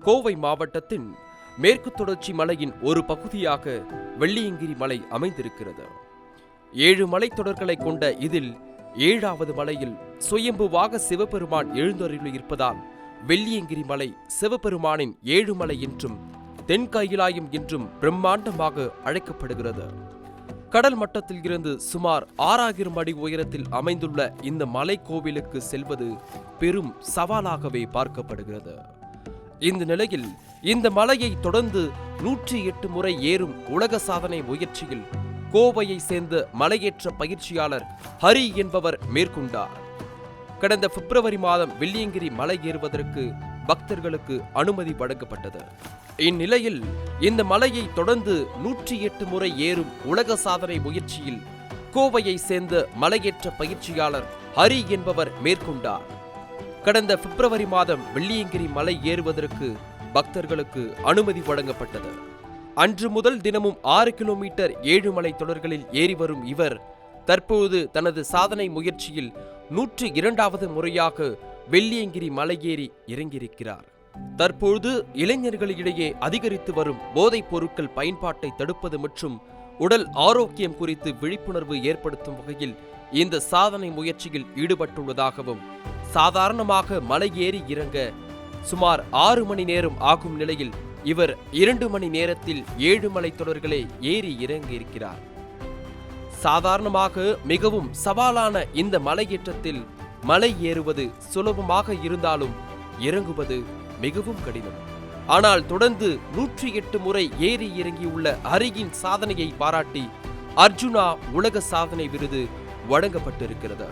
கோவை மாவட்டத்தின் மேற்கு தொடர்ச்சி மலையின் ஒரு பகுதியாக வெள்ளியங்கிரி மலை அமைந்திருக்கிறது. 7 மலைத்தொடர்களை கொண்ட இதில் 7வது மலையில் சுயம்புவாக சிவபெருமான் எழுந்தருளி இருப்பதால் வெள்ளியங்கிரி மலை சிவபெருமானின் 7 மலை என்றும் தென்கையிலாயம் என்றும் பிரம்மாண்டமாக அழைக்கப்படுகிறது. கடல் மட்டத்தில் இருந்து சுமார் 6000 அடி உயரத்தில் அமைந்துள்ள இந்த மலை கோவிலுக்கு செல்வது பெரும் சவாலாகவே பார்க்கப்படுகிறது. இந்த நிலையில் இந்த மலையை தொடர்ந்து 108 முறை ஏறும் உலக சாதனை முயற்சியில் கோவையை சேர்ந்த மலையேற்ற பயிற்சியாளர் ஹரி என்பவர் மேற்கொண்டார். கடந்த பிப்ரவரி மாதம் வெள்ளியங்கிரி மலை ஏறுவதற்கு பக்தர்களுக்கு அனுமதி வழங்கப்பட்டது. இந்நிலையில் இந்த மலையை தொடர்ந்து 108 முறை ஏறும் உலக சாதனை முயற்சியில் கோவையை சேர்ந்த மலையேற்ற பயிற்சியாளர் ஹரி என்பவர் மேற்கொண்டார். கடந்த பிப்ரவரி மாதம் வெள்ளியங்கிரி மலை ஏறுவதற்கு பக்தர்களுக்கு அனுமதி வழங்கப்பட்டது. அன்று முதல் தினமும் 6 கிலோமீட்டர் 7 மலை தொடர்களில் ஏறி வரும் இவர் தற்போது தனது சாதனை முயற்சியில் 102வது முறையாக வெள்ளியங்கிரி மலையேறி இறங்கியிருக்கிறார். தற்போது இளைஞர்களிடையே அதிகரித்து வரும் போதைப் பொருட்கள் பயன்பாட்டை தடுப்பது மற்றும் உடல் ஆரோக்கியம் குறித்து விழிப்புணர்வு ஏற்படுத்தும் வகையில் இந்த சாதனை முயற்சியில் ஈடுபட்டுள்ளதாகவும், சாதாரணமாக மலை ஏறி இறங்க சுமார் 6 மணி நேரம் ஆகும் நிலையில் இவர் 2 மணி நேரத்தில் 7 மலை தொடர்களை ஏறி இறங்கியிருக்கிறார். சாதாரணமாக மிகவும் சவாலான இந்த மலையேற்றத்தில் மலை ஏறுவது சுலபமாக இருந்தாலும் இறங்குவது மிகவும் கடினம். ஆனால் தொடர்ந்து 108 முறை ஏறி இறங்கியுள்ள ஹரியின் சாதனையை பாராட்டி அர்ஜுனா உலக சாதனை விருது வழங்கப்பட்டிருக்கிறது.